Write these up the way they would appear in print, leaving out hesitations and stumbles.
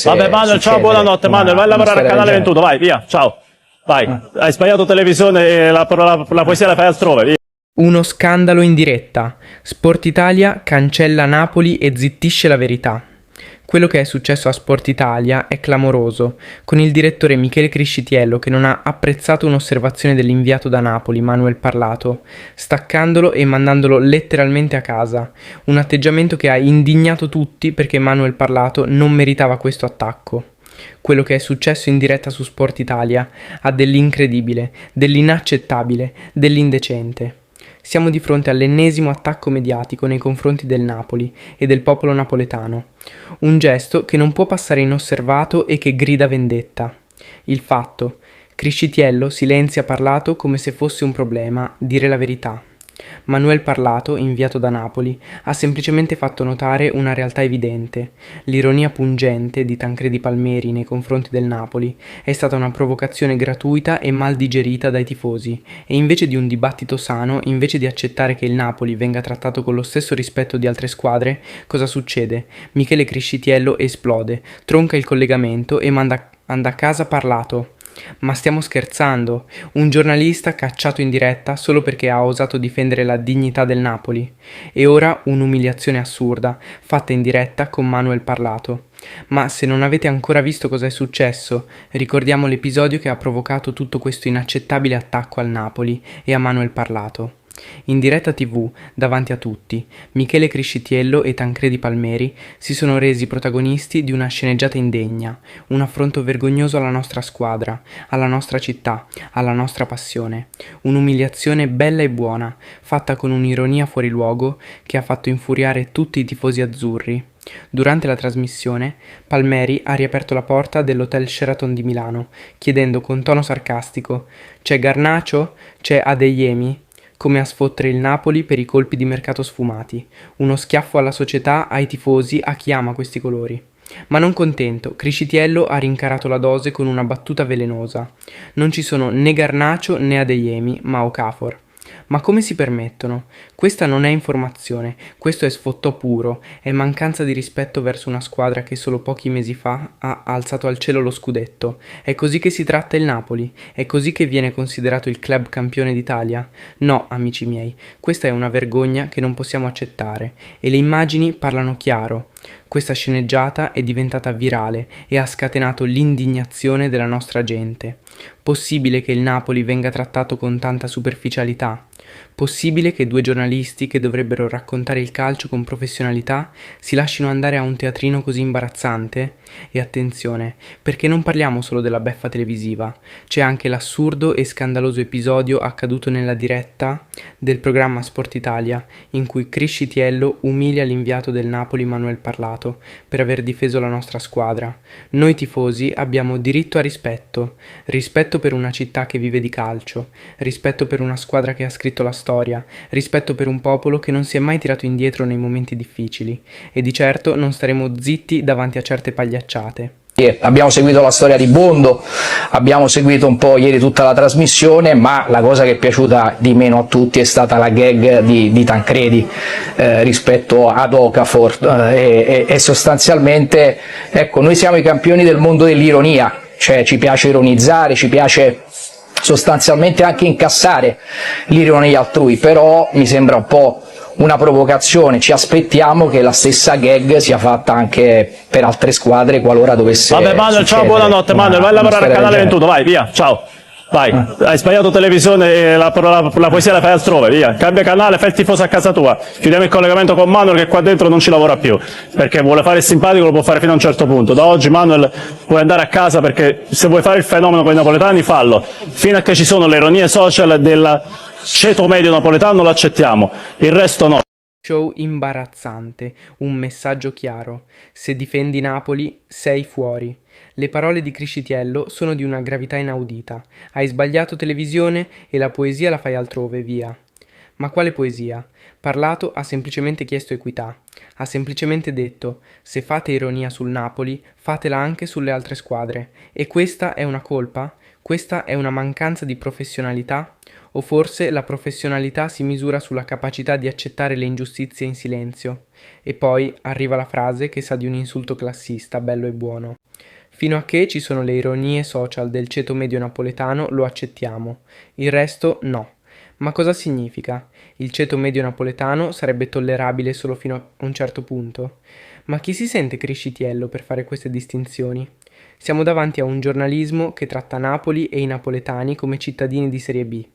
Vabbè, Manuel, ciao, buonanotte, Manuel, vai a lavorare al canale 21, vai, via, ciao. Vai, hai sbagliato televisione e la poesia la fai altrove, via. Uno scandalo in diretta. Sport Italia cancella Napoli e zittisce la verità. Quello che è successo a Sport Italia è clamoroso, con il direttore Michele Criscitiello che non ha apprezzato un'osservazione dell'inviato da Napoli, Manuel Parlato, staccandolo e mandandolo letteralmente a casa. Un atteggiamento che ha indignato tutti perché Manuel Parlato non meritava questo attacco. Quello che è successo in diretta su Sport Italia ha dell'incredibile, dell'inaccettabile, dell'indecente. Siamo di fronte all'ennesimo attacco mediatico nei confronti del Napoli e del popolo napoletano. Un gesto che non può passare inosservato e che grida vendetta. Il fatto: Criscitiello silenzia Parlato come se fosse un problema dire la verità. Manuel Parlato, inviato da Napoli, ha semplicemente fatto notare una realtà evidente. L'ironia pungente di Tancredi Palmeri nei confronti del Napoli è stata una provocazione gratuita e mal digerita dai tifosi, e invece di un dibattito sano, invece di accettare che il Napoli venga trattato con lo stesso rispetto di altre squadre, cosa succede? Michele Criscitiello esplode, tronca il collegamento e manda a casa Parlato. Ma stiamo scherzando? Un giornalista cacciato in diretta solo perché ha osato difendere la dignità del Napoli. E ora un'umiliazione assurda, fatta in diretta con Manuel Parlato. Ma se non avete ancora visto cosa è successo, ricordiamo l'episodio che ha provocato tutto questo inaccettabile attacco al Napoli e a Manuel Parlato. In diretta TV, davanti a tutti, Michele Criscitiello e Tancredi Palmeri si sono resi protagonisti di una sceneggiata indegna, un affronto vergognoso alla nostra squadra, alla nostra città, alla nostra passione. Un'umiliazione bella e buona, fatta con un'ironia fuori luogo che ha fatto infuriare tutti i tifosi azzurri. Durante la trasmissione, Palmeri ha riaperto la porta dell'Hotel Sheraton di Milano, chiedendo con tono sarcastico: «C'è Garnacio? C'è Adeyemi?» Come a sfottere il Napoli per i colpi di mercato sfumati, uno schiaffo alla società, ai tifosi, a chi ama questi colori. Ma non contento, Criscitiello ha rincarato la dose con una battuta velenosa. Non ci sono né Garnacio né Adeyemi, ma Okafor. Ma come si permettono? Questa non è informazione, questo è sfottò puro, è mancanza di rispetto verso una squadra che solo pochi mesi fa ha alzato al cielo lo scudetto. È così che si tratta il Napoli? È così che viene considerato il club campione d'Italia? No, amici miei, questa è una vergogna che non possiamo accettare, e le immagini parlano chiaro. Questa sceneggiata è diventata virale e ha scatenato l'indignazione della nostra gente. Possibile che il Napoli venga trattato con tanta superficialità? Possibile che due giornalisti che dovrebbero raccontare il calcio con professionalità si lasciano andare a un teatrino così imbarazzante? E attenzione, perché non parliamo solo della beffa televisiva, c'è anche l'assurdo e scandaloso episodio accaduto nella diretta del programma Sport Italia, in cui Criscitiello umilia l'inviato del Napoli Manuel Parlato per aver difeso la nostra squadra. Noi tifosi abbiamo diritto a rispetto, rispetto per una città che vive di calcio, rispetto per una squadra che ha scritto la storia, rispetto per un popolo che non si è mai tirato indietro nei momenti difficili, e di certo non staremo zitti davanti a certe pagliacciate. Abbiamo seguito la storia di Bondo, abbiamo seguito un po' ieri tutta la trasmissione, ma la cosa che è piaciuta di meno a tutti è stata la gag di Tancredi rispetto ad Okafor, e sostanzialmente, ecco, noi siamo i campioni del mondo dell'ironia, cioè ci piace ironizzare, ci piace sostanzialmente anche incassare l'ironia altrui, però mi sembra un po' una provocazione. Ci aspettiamo che la stessa gag sia fatta anche per altre squadre qualora dovesse Vabbè, Manuel, ciao, buonanotte, Manuel, vai a lavorare al canale 21, vai, via, ciao. Vai, hai sbagliato televisione e la poesia la fai altrove, via. Cambia canale, fai il tifoso a casa tua. Chiudiamo il collegamento con Manuel che qua dentro non ci lavora più, perché vuole fare il simpatico, lo può fare fino a un certo punto. Da oggi, Manuel, puoi andare a casa, perché se vuoi fare il fenomeno con i napoletani, fallo. Fino a che ci sono le ironie social del ceto medio napoletano lo accettiamo, il resto no. Show imbarazzante, un messaggio chiaro: se difendi Napoli sei fuori. Le parole di Criscitiello sono di una gravità inaudita. Hai sbagliato televisione e la poesia la fai altrove, via. Ma quale poesia? Parlato ha semplicemente chiesto equità, ha semplicemente detto: se fate ironia sul Napoli, fatela anche sulle altre squadre. E questa è una colpa? Questa è una mancanza di professionalità? O forse la professionalità si misura sulla capacità di accettare le ingiustizie in silenzio? E poi arriva la frase che sa di un insulto classista, bello e buono. Fino a che ci sono le ironie social del ceto medio napoletano lo accettiamo, il resto no. Ma cosa significa? Il ceto medio napoletano sarebbe tollerabile solo fino a un certo punto? Ma chi si sente Criscitiello per fare queste distinzioni? Siamo davanti a un giornalismo che tratta Napoli e i napoletani come cittadini di serie B.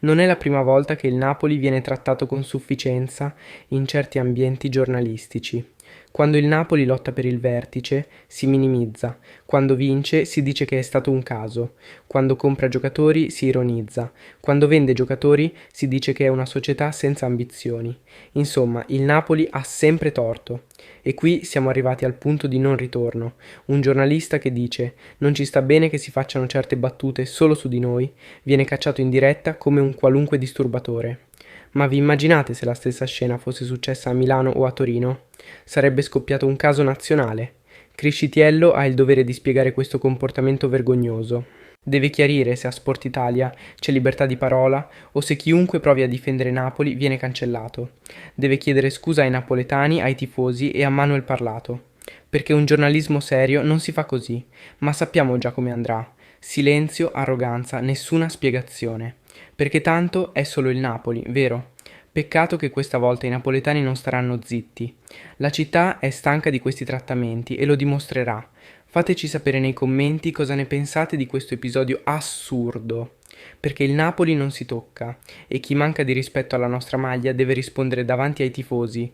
Non è la prima volta che il Napoli viene trattato con sufficienza in certi ambienti giornalistici. Quando il Napoli lotta per il vertice, si minimizza. Quando vince, si dice che è stato un caso. Quando compra giocatori, si ironizza. Quando vende giocatori, si dice che è una società senza ambizioni. Insomma, il Napoli ha sempre torto. E qui siamo arrivati al punto di non ritorno. Un giornalista che dice: non ci sta bene che si facciano certe battute solo su di noi, viene cacciato in diretta come un qualunque disturbatore. Ma vi immaginate se la stessa scena fosse successa a Milano o a Torino? Sarebbe scoppiato un caso nazionale. Criscitiello ha il dovere di spiegare questo comportamento vergognoso. Deve chiarire se a Sport Italia c'è libertà di parola o se chiunque provi a difendere Napoli viene cancellato. Deve chiedere scusa ai napoletani, ai tifosi e a Manuel Parlato. Perché un giornalismo serio non si fa così, ma sappiamo già come andrà. Silenzio, arroganza, nessuna spiegazione. Perché tanto è solo il Napoli, vero? Peccato che questa volta i napoletani non staranno zitti. La città è stanca di questi trattamenti e lo dimostrerà. Fateci sapere nei commenti cosa ne pensate di questo episodio assurdo. Perché il Napoli non si tocca e chi manca di rispetto alla nostra maglia deve rispondere davanti ai tifosi.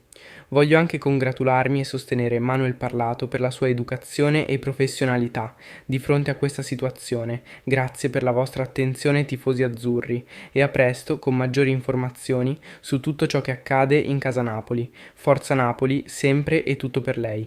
Voglio anche congratularmi e sostenere Manuel Parlato per la sua educazione e professionalità di fronte a questa situazione. Grazie per la vostra attenzione, tifosi azzurri, e a presto con maggiori informazioni su tutto ciò che accade in casa Napoli. Forza Napoli, sempre e tutto per lei.